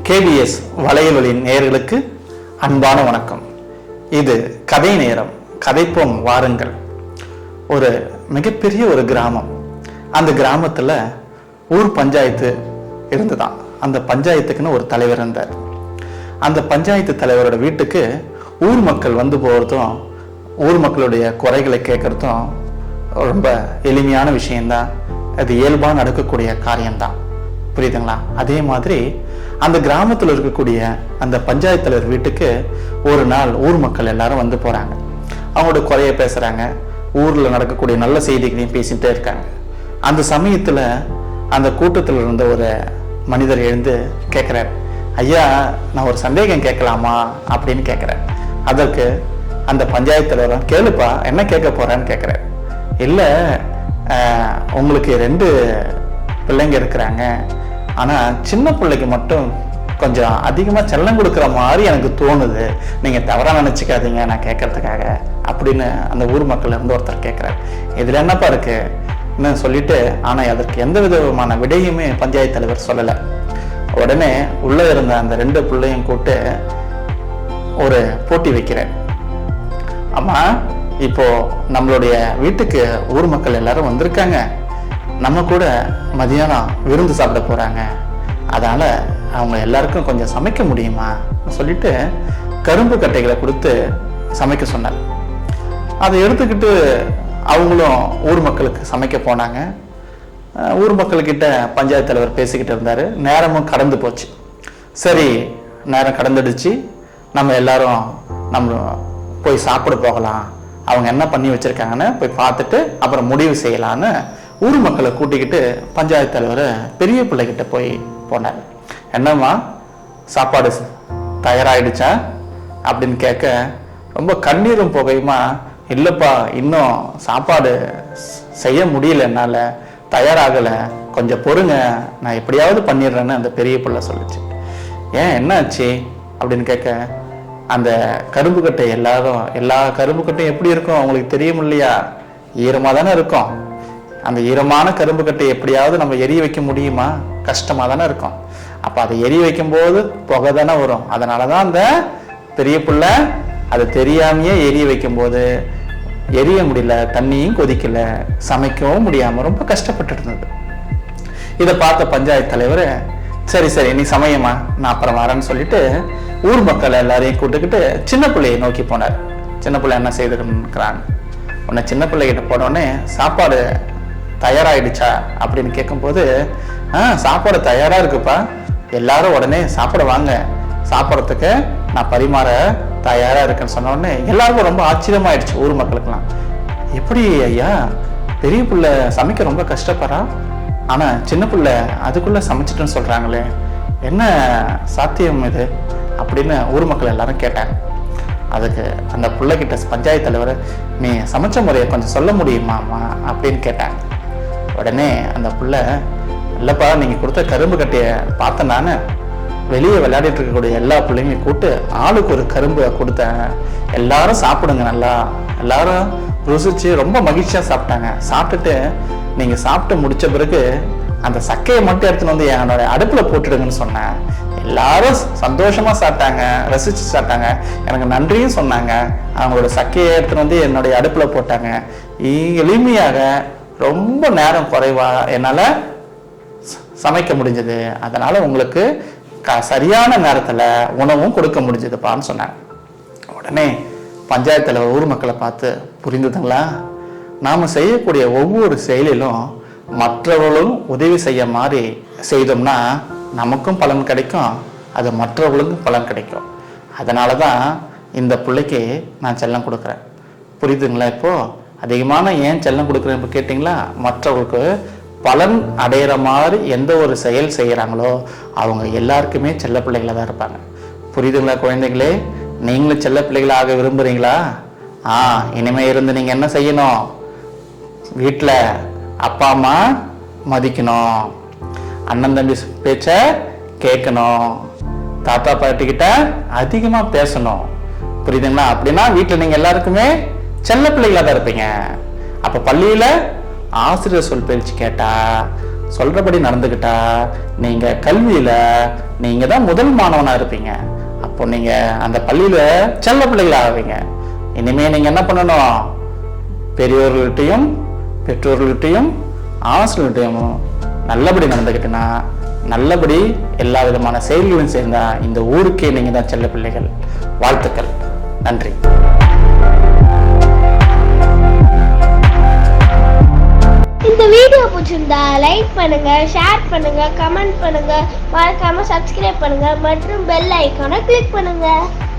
KBS வலையொலியின் நேயர்களுக்கு அன்பான வணக்கம். இது கதை நேரம். கதைப்போம் வாருங்கள். ஒரு மிகப்பெரிய ஒரு கிராமம். அந்த கிராமத்துல ஊர் பஞ்சாயத்து இருந்துதான். அந்த பஞ்சாயத்துக்குன்னு ஒரு தலைவர் இருந்தார். அந்த பஞ்சாயத்து தலைவரோட வீட்டுக்கு ஊர் மக்கள் வந்து போகிறதும் ஊர் மக்களுடைய குறைகளை கேட்கறதும் ரொம்ப எளிமையான விஷயம்தான். அது இயல்பாக நடக்கக்கூடிய காரியம்தான். புரியுதுங்களா? அதே மாதிரி அந்த கிராமத்தில் இருக்கக்கூடிய அந்த பஞ்சாயத்து தலைவர் வீட்டுக்கு ஒரு நாள் ஊர் மக்கள் எல்லாரும் வந்து போறாங்க. அவங்களோட குறைய பேசுறாங்க. ஊர்ல நடக்கக்கூடிய நல்ல செய்திகளையும் பேசிட்டே இருக்காங்க. அந்த சமயத்துல அந்த கூட்டத்தில் இருந்த ஒரு மனிதர் எழுந்து கேட்கிறார், ஐயா, நான் ஒரு சந்தேகம் கேட்கலாமா அப்படின்னு கேட்கிறேன். அதற்கு அந்த பஞ்சாயத்து தலைவர், கேளுப்பா, என்ன கேட்க போறேன்னு கேட்கிறார். இல்ல, உங்களுக்கு 2 பிள்ளைங்க இருக்கிறாங்க. ஆனால் சின்ன பிள்ளைக்கு மட்டும் கொஞ்சம் அதிகமாக செல்லம் கொடுக்குற மாதிரி எனக்கு தோணுது. நீங்கள் தவறாக நினச்சிக்காதீங்க நான் கேட்கறதுக்காக அப்படின்னு அந்த ஊர் மக்கள் இருந்து ஒருத்தர் கேட்குறாரு. இதில் என்னப்பா இருக்குன்னு சொல்லிட்டு, ஆனால் அதற்கு எந்த விதமான விடையுமே பஞ்சாயத்து தலைவர் சொல்லலை. உடனே உள்ளே இருந்த அந்த 2 பிள்ளையும் கூப்பிட்டு ஒரு போட்டி வைக்கிறேன். அம்மா, இப்போ நம்மளுடைய வீட்டுக்கு ஊர் மக்கள் எல்லாரும் வந்திருக்காங்க. நம்ம கூட மதியானம் விருந்து சாப்பிட போறாங்க. அதனால அவங்க எல்லாருக்கும் கொஞ்சம் சமைக்க முடியுமா சொல்லிட்டு கரும்பு கட்டைகளை கொடுத்து சமைக்க சொன்னார். அதை எடுத்துக்கிட்டு அவங்களும் ஊர் மக்களுக்கு சமைக்க போனாங்க. ஊர் மக்கள்கிட்ட பஞ்சாயத்து தலைவர் பேசிக்கிட்டு இருந்தாரு. நேரமும் கடந்து போச்சு. சரி, நேரம் கடந்துடுச்சு, நம்ம எல்லாரும் நம்ம போய் சாப்பிட போகலாம், அவங்க என்ன பண்ணி வச்சிருக்காங்கன்னு போய் பார்த்துட்டு அப்புறம் முடிவு செய்யலான்னு ஊர் மக்களை கூட்டிக்கிட்டு பஞ்சாயத்து தலைவர் பெரிய பிள்ளைகிட்ட போய் போனார். என்னம்மா, சாப்பாடு தயாராகிடுச்சா அப்படின்னு கேட்க ரொம்ப கண்ணீரும் புகையுமா, இல்லைப்பா, இன்னும் சாப்பாடு செய்ய முடியல, என்னால் தயாராகலை, கொஞ்சம் பொறுங்க, நான் எப்படியாவது பண்ணிடுறேன்னு அந்த பெரிய பிள்ளை சொல்லிச்சு. ஏன், என்னாச்சு அப்படின்னு கேட்க, அந்த கரும்பு கட்டை எல்லா கரும்பு கட்டையும் எப்படி இருக்கும் அவங்களுக்கு தெரியும் இல்லையா? ஈரமாக தானே இருக்கும். அந்த ஈரமான கரும்பு கட்டை எப்படியாவது நம்ம எரிய வைக்க முடியுமா? கஷ்டமாக தானே இருக்கும். அப்போ அதை எரிய வைக்கும் போது புகை தானே வரும். அதனால தான் அந்த பெரிய பிள்ளை அதை தெரியாமையே எரிய வைக்கும் போது எரிய முடியல, தண்ணியும் கொதிக்கல, சமைக்கவும் முடியாமல் ரொம்ப கஷ்டப்பட்டு இருந்தது. இதை பார்த்த பஞ்சாயத்து தலைவர், சரி சரி, நீ சமையமா, நான் அப்புறம் வரேன்னு சொல்லிட்டு ஊர் மக்கள் எல்லாரையும் கூட்டுக்கிட்டு சின்ன பிள்ளையை நோக்கி போனார். சின்ன பிள்ளை என்ன செய்துக்கிறாங்க. உன்னை சின்ன பிள்ளைகிட்ட போனோடனே, சாப்பாடு தயாராகிடுச்சா அப்படின்னு கேட்கும்போது, சாப்பாடு தயாராக இருக்குப்பா, எல்லாரும் உடனே சாப்பிட வாங்க, சாப்பிட்றதுக்கு நான் பரிமாற தயாராக இருக்குன்னு சொன்னோடனே எல்லாருக்கும் ரொம்ப ஆச்சரியமாயிடுச்சு. ஊர் மக்களுக்கெல்லாம், எப்படி ஐயா, பெரிய பிள்ளை சமைக்க ரொம்ப கஷ்டப்படுறா, ஆனால் சின்ன பிள்ளை அதுக்குள்ளே சமைச்சிட்டுன்னு சொல்கிறாங்களே, என்ன சாத்தியம் இது அப்படின்னு ஊர் மக்கள் எல்லாரும் கேட்டாங்க. அதுக்கு அந்த பிள்ளைகிட்ட பஞ்சாயத்து தலைவர், நீ சமைச்ச முறையை கொஞ்சம் சொல்ல முடியுமாம்மா அப்படின்னு கேட்டாங்க. உடனே அந்த பிள்ளை, இல்லைப்பா, நீங்கள் கொடுத்த கரும்பு கட்டையை பார்த்தேன், நான் வெளியே விளையாடிட்டு இருக்கக்கூடிய எல்லா பிள்ளைங்க கூப்பிட்டு ஆளுக்கு ஒரு கரும்பு கொடுத்தேன், எல்லாரும் சாப்பிடுங்க, நல்லா எல்லாரும் ருசிச்சு ரொம்ப மகிழ்ச்சியாக சாப்பிட்டாங்க. சாப்பிட்டுட்டு நீங்கள் சாப்பிட்டு முடிச்ச பிறகு அந்த சக்கையை மட்டும் எடுத்துன்னு வந்து என்னோட அடுப்பில் போட்டுடுங்கன்னு சொன்னேன். எல்லாரும் சந்தோஷமா சாப்பிட்டாங்க, ரசிச்சு சாப்பிட்டாங்க, எனக்கு நன்றியும் சொன்னாங்க. அவங்களோட சக்கையை எடுத்துன்னு வந்து என்னுடைய அடுப்பில் போட்டாங்க. எளிமையாக ரொம்ப நேரம் குறைவா என்னால் சமைக்க முடிஞ்சது. அதனால உங்களுக்கு சரியான நேரத்தில் உணவும் கொடுக்க முடிஞ்சதுப்பான்னு சொன்னாங்க. உடனே பஞ்சாயத்து தலைவர் ஊர் மக்களை பார்த்து, புரிந்துதுங்களா, நாம் செய்யக்கூடிய ஒவ்வொரு செயலிலும் மற்றவர்களும் உதவி செய்ய மாதிரி செய்தோம்னா நமக்கும் பலன் கிடைக்கும், அது மற்றவர்களுக்கும் பலன் கிடைக்கும். அதனால தான் இந்த பிள்ளைக்கு நான் செல்லம் கொடுக்குறேன். புரியுதுங்களா? இப்போது அதிகமான ஏன் செல்லம் கொடுக்குறேன் இப்போ கேட்டிங்களா? மற்றவர்களுக்கு பலன் அடையிற மாதிரி எந்த ஒரு செயல் செய்கிறாங்களோ அவங்க எல்லாருக்குமே செல்ல பிள்ளைகளாக தான் இருப்பாங்க. புரியுதுங்களா குழந்தைகளே? நீங்களும் செல்ல பிள்ளைகளாக விரும்புகிறீங்களா? இனிமேல் இருந்து நீங்கள் என்ன செய்யணும்? வீட்டில் அப்பா அம்மா மதிக்கணும், அண்ணன் தம்பி பேச்ச கேட்கணும், தாத்தா பாட்டிக்கிட்ட அதிகமாக பேசணும். புரியுதுங்களா? அப்படின்னா வீட்டில் நீங்கள் எல்லாருக்குமே செல்ல பிள்ளைகளாக தான் இருப்பீங்க. அப்போ பள்ளியில் ஆசிரியர் சொல் பேச்சு கேட்டா சொல்றபடி நடந்துக்கிட்டா நீங்க கல்வியில நீங்க தான் முதல் மாணவனா இருப்பீங்க. அப்போ நீங்க அந்த பள்ளியில செல்ல பிள்ளைகள் ஆவீங்க. இனிமே நீங்க என்ன பண்ணணும்? பெரியோர்கள்ட்டையும் பெற்றோர்கள்ட்டையும் ஆசிரியர்கள்ட்டையும் நல்லபடி நடந்துக்கிட்டுனா, நல்லபடி எல்லா விதமான செயல்களும் சேர்ந்தா இந்த ஊருக்கே நீங்க தான் செல்ல பிள்ளைகள். வாழ்த்துக்கள். நன்றி. இந்த வீடியோ பிடிச்சிருந்தா லைக் பண்ணுங்க, ஷேர் பண்ணுங்க, கமெண்ட் பண்ணுங்க, மறக்காம சப்ஸ்கிரைப் பண்ணுங்க மற்றும் பெல் ஐகானை கிளிக் பண்ணுங்க.